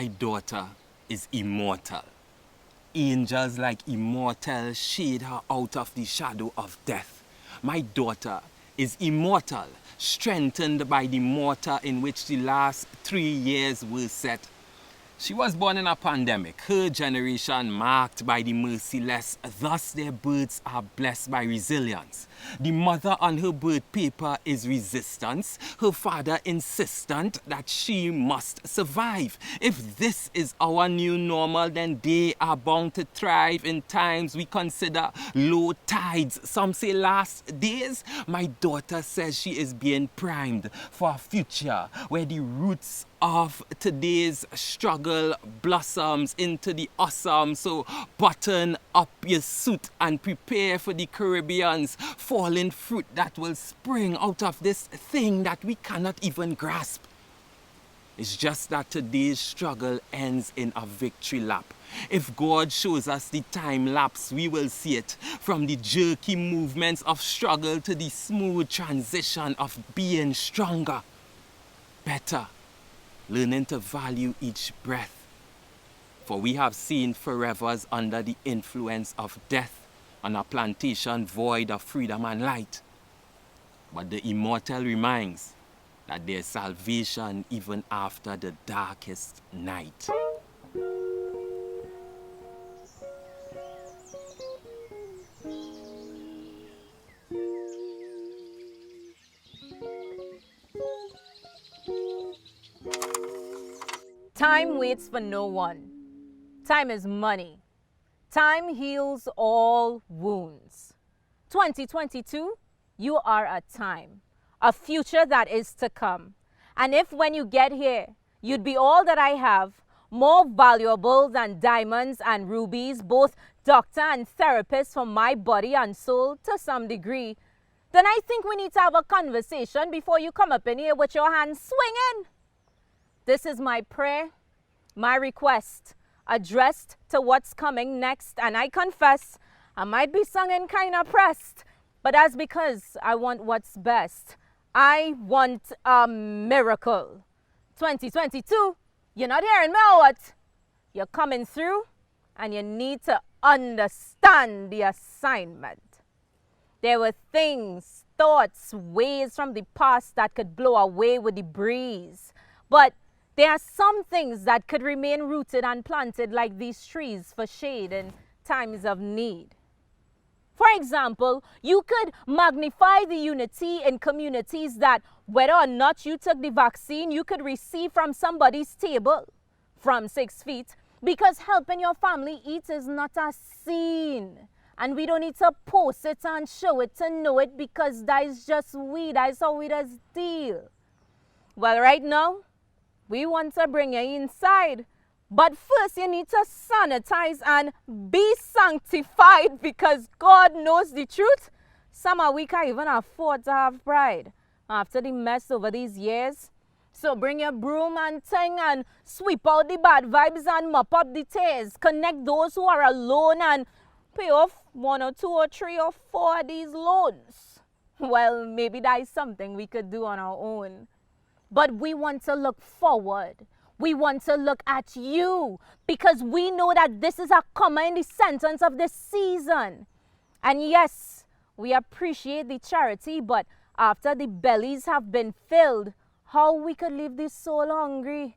My daughter is immortal. Angels like Immortal shade her out of the shadow of death. My daughter is immortal, strengthened by the mortar in which the last 3 years were set. She was born in a pandemic, her generation marked by the merciless, thus their births are blessed by resilience. The mother on her birth paper is resistance, her father insistent that she must survive. If this is our new normal, then they are bound to thrive in times we consider low tides. Some say last days. My daughter says she is being primed for a future where the roots of today's struggle blossoms into the awesome. So button up your suit and prepare for the Caribbean's fallen fruit that will spring out of this thing that we cannot even grasp. It's just that today's struggle ends in a victory lap. If God shows us the time lapse, we will see it. From the jerky movements of struggle to the smooth transition of being stronger, better, learning to value each breath. For we have seen forevers under the influence of death on a plantation void of freedom and light. But the immortal reminds that there's salvation even after the darkest night. Time waits for no one. Time is money. Time heals all wounds. 2022, you are a time, a future that is to come. And if when you get here, you'd be all that I have, more valuable than diamonds and rubies, both doctor and therapist for my body and soul to some degree, then I think we need to have a conversation before you come up in here with your hands swinging. This is my prayer, my request, addressed to what's coming next, and I confess I might be singing kind of pressed, but that's because I want what's best. I want a miracle. 2022, you're not hearing me or what? You're coming through, and you need to understand the assignment. There were things, thoughts, ways from the past that could blow away with the breeze, but there are some things that could remain rooted and planted like these trees for shade in times of need. For example, you could magnify the unity in communities that, whether or not you took the vaccine, you could receive from somebody's table from 6 feet, because helping your family eat is not a sin. And we don't need to post it and show it to know it, because that is just we. That is how we just deal. Well, right now, we want to bring you inside. But first, you need to sanitize and be sanctified, because God knows the truth. Some of we can't even afford to have pride after the mess over these years. So bring your broom and thing and sweep out the bad vibes and mop up the tears. Connect those who are alone and pay off 1 or 2 or 3 or 4 of these loans. Well, maybe that is something we could do on our own. But we want to look forward. We want to look at you, because we know that this is a comma in the sentence of this season. And yes, we appreciate the charity, but after the bellies have been filled, how we could leave this soul hungry?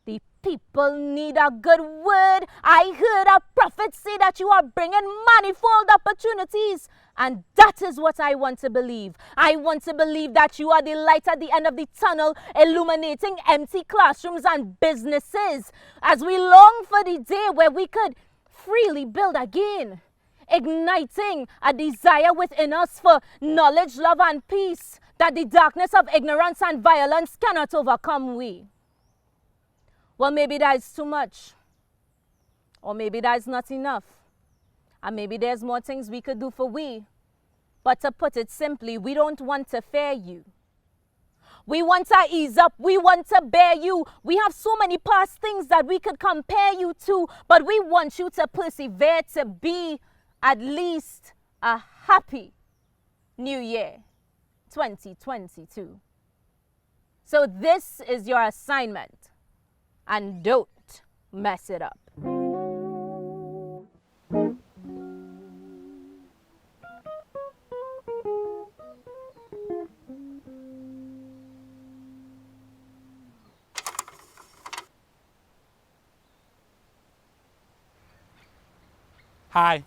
The people need a good word. I heard a prophet say that you are bringing manifold opportunities. And that is what I want to believe. I want to believe that you are the light at the end of the tunnel, illuminating empty classrooms and businesses, as we long for the day where we could freely build again, igniting a desire within us for knowledge, love, and peace that the darkness of ignorance and violence cannot overcome we. Well, maybe that is too much. Or maybe that is not enough. And maybe there's more things we could do for we. But to put it simply, we don't want to fear you. We want to ease up. We want to bear you. We have so many past things that we could compare you to, but we want you to persevere to be at least a happy New Year 2022. So this is your assignment. And don't mess it up. Hi,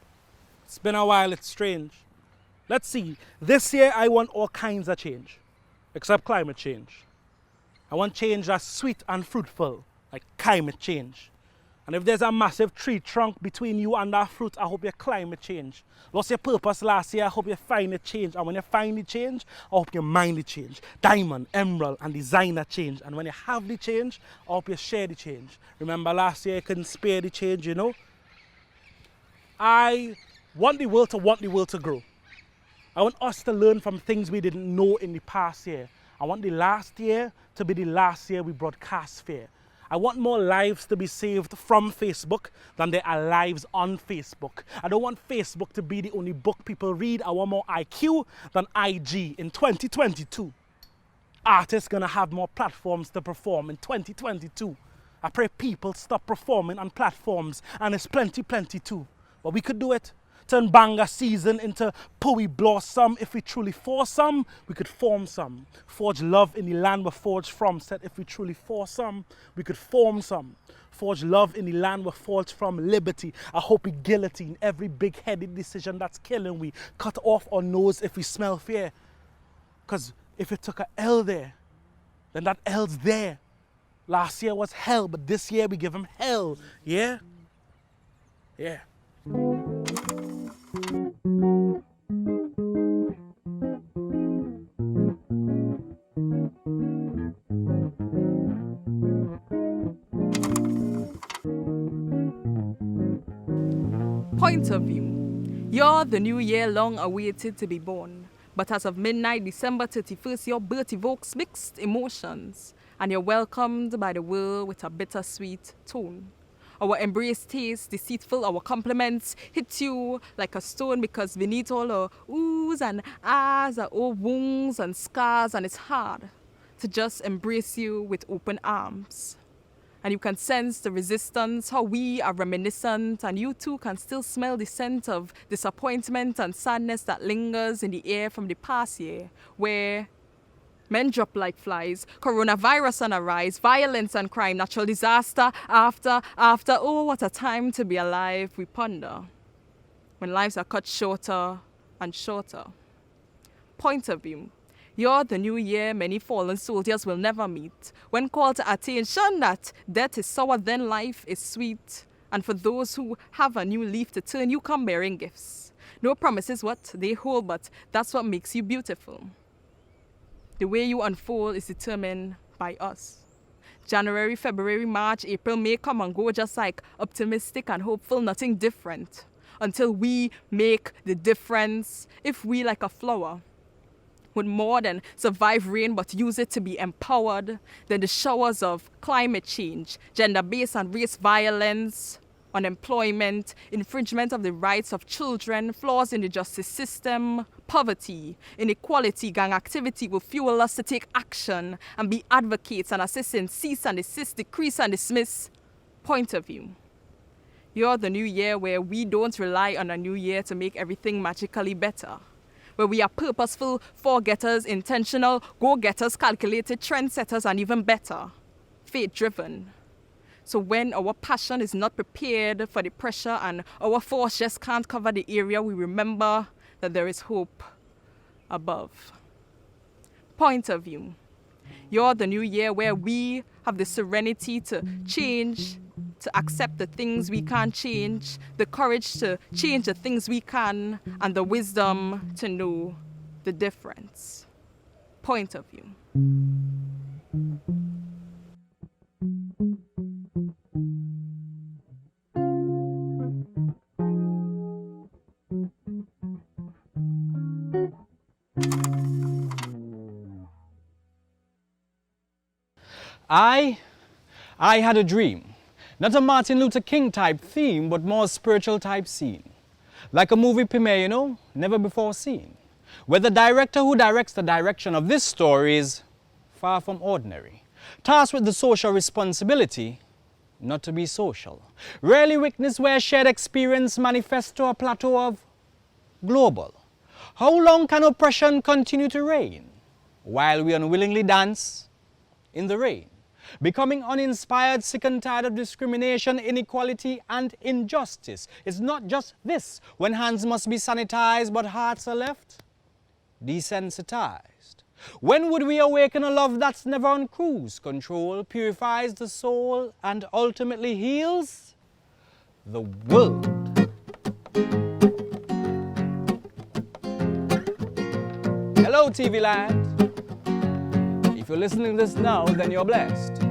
it's been a while, it's strange. Let's see, this year I want all kinds of change, except climate change. I want change that's sweet and fruitful, like climate change. And if there's a massive tree trunk between you and that fruit, I hope your climate change. Lost your purpose last year, I hope you find a change. And when you find the change, I hope your mind the change. Diamond, emerald, and designer change. And when you have the change, I hope you share the change. Remember last year you couldn't spare the change, you know? I want the world to grow. I want us to learn from things we didn't know in the past year. I want the last year to be the last year we broadcast fair. I want more lives to be saved from Facebook than there are lives on Facebook. I don't want Facebook to be the only book people read. I want more IQ than IG in 2022. Artists gonna have more platforms to perform in 2022. I pray people stop performing on platforms, and it's plenty too. But we could do it. Turn banger season into Poey blossom. If we truly force some, we could form some. Forge love in the land we're forged from. Said if we truly force some, we could form some. Forge love in the land we're forged from. Liberty. I hope we guillotine every big-headed decision that's killing we. Cut off our nose if we smell fear. Because if it took a L there, then that L's there. Last year was hell, but this year we give him hell. Yeah? Yeah. Point of view. You're the new year long awaited to be born. But as of midnight, December 31st, your birth evokes mixed emotions. And you're welcomed by the world with a bittersweet tone. Our embrace tastes deceitful, our compliments hit you like a stone because beneath all our oohs and ahs are all wounds and scars, and it's hard to just embrace you with open arms. And you can sense the resistance, how we are reminiscent, and you too can still smell the scent of disappointment and sadness that lingers in the air from the past year, where men drop like flies, coronavirus on a rise, violence and crime, natural disaster, after, oh, what a time to be alive, we ponder. When lives are cut shorter and shorter. Point of view. You're the new year many fallen soldiers will never meet. When called to attention that death is sour, then life is sweet. And for those who have a new leaf to turn, you come bearing gifts. No promises what they hold, but that's what makes you beautiful. The way you unfold is determined by us. January, February, March, April, May come and go just like optimistic and hopeful, nothing different. Until we make the difference. If we, like a flower, would more than survive rain but use it to be empowered, then the showers of climate change, gender-based and race violence, unemployment, infringement of the rights of children, flaws in the justice system, poverty, inequality, gang activity will fuel us to take action and be advocates and assist in cease and desist, decrease and dismiss point of view. You're the new year where we don't rely on a new year to make everything magically better. Where we are purposeful, forgetters, intentional, go-getters, calculated, trendsetters, and even better, faith-driven. So when our passion is not prepared for the pressure and our force just can't cover the area, we remember that there is hope above. Point of view. You're the new year where we have the serenity to change, to accept the things we can't change, the courage to change the things we can, and the wisdom to know the difference. Point of view. I had a dream. Not a Martin Luther King type theme, but more spiritual type scene. Like a movie premiere, you know, never before seen. Where the director who directs the direction of this story is far from ordinary. Tasked with the social responsibility, not to be social. Rarely witness where shared experience manifests to a plateau of global. How long can oppression continue to reign while we unwillingly dance in the rain? Becoming uninspired, sick and tired of discrimination, inequality and injustice. It's not just this, when hands must be sanitized but hearts are left desensitized. When would we awaken a love that's never on cruise control, purifies the soul and ultimately heals the world? Hello TV land. If you're listening to this now, then you're blessed.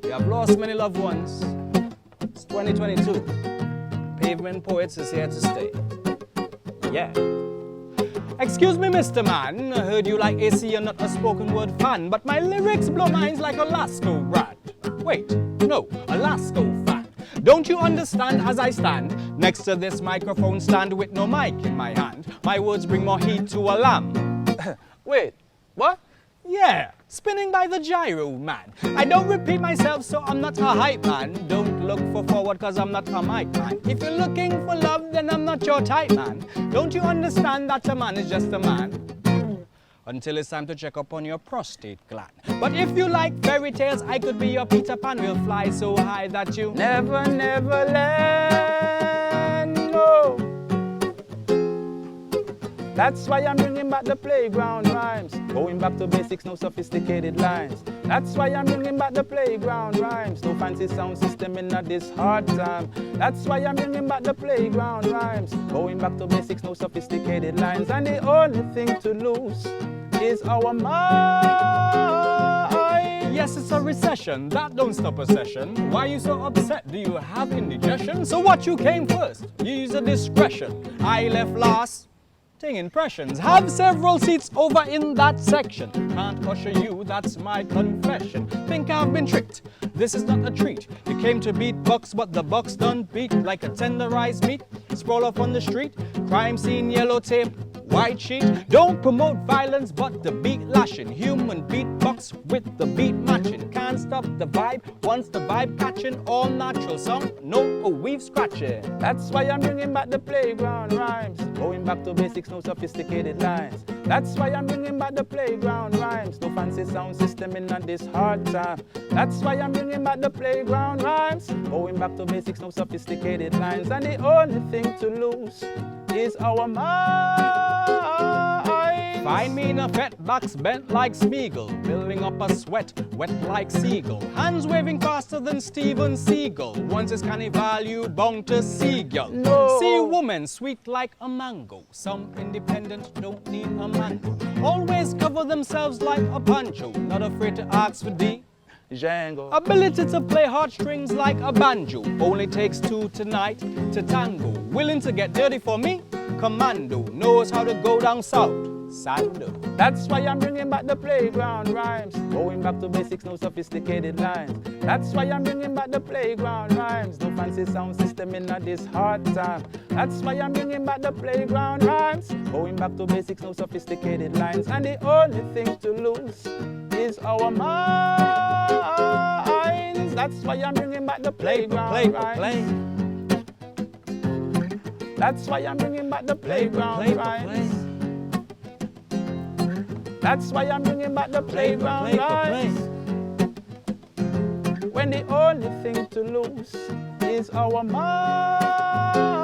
You have lost many loved ones. It's 2022. Pavement Poets is here to stay. Yeah. Excuse me, Mr. Man. I heard you like AC, you're not a spoken word fan, but my lyrics blow minds like a Lasco rat. Wait, no, a Lasco fan. Don't you understand as I stand next to this microphone stand with no mic in my hand? My words bring more heat to a lamb. Wait, what? Yeah, spinning by the gyro, man. I don't repeat myself, so I'm not a hype man. Don't look for forward, cause I'm not a mic man. If you're looking for love, then I'm not your type, man. Don't you understand that a man is just a man? Until it's time to check up on your prostate gland. But if you like fairy tales, I could be your Peter Pan. We'll fly so high that you never land. No. That's why I'm bringing back the playground rhymes. Going back to basics, no sophisticated lines. That's why I'm bringing back the playground rhymes. No fancy sound system in this hard time. That's why I'm bringing back the playground rhymes. Going back to basics, no sophisticated lines. And the only thing to lose is our mind. Yes, it's a recession. That don't stop a session. Why you so upset? Do you have indigestion? So what you came first? Use a discretion. I left last. Impressions. Have several seats over in that section. Can't usher you, that's my confession. Think I've been tricked. This is not a treat. You came to beat bucks, but the bucks done beat like a tenderized meat. Sprawl up on the street. Crime scene, yellow tape, white sheet. Don't promote violence, but the beat lashing. Human beatbox with the beat matching. Can't stop the vibe, once the vibe catching. All natural song, no weave scratching. That's why I'm bringing back the playground rhymes. Going back to basics, no sophisticated lines. That's why I'm bringing back the playground rhymes. No fancy sound system in this hard time. That's why I'm bringing back the playground rhymes. Going back to basics, no sophisticated lines. And the only thing to lose is our minds. Find me in a fat box bent like Smeagol, building up a sweat, wet like seagull. Hands waving faster than Steven Seagal. Once it's carnival, you bound to seagull. No. See woman sweet like a mango. Some independent don't need a man. Always cover themselves like a poncho. Not afraid to ask for D. Django. Ability to play heartstrings like a banjo. Only takes two tonight to tango. Willing to get dirty for me? Commando. Knows how to go down south. Sando. That's why I'm bringing back the playground rhymes. Going back to basics, no sophisticated lines. That's why I'm bringing back the playground rhymes. No fancy sound system in this hard time. That's why I'm bringing back the playground rhymes. Going back to basics, no sophisticated lines. And the only thing to lose is our minds. That's why I'm bringing back the playground rhymes. That's why I'm bringing back the playground rhymes. That's why I'm bringing back the playground rhymes. When the only thing to lose is our mind.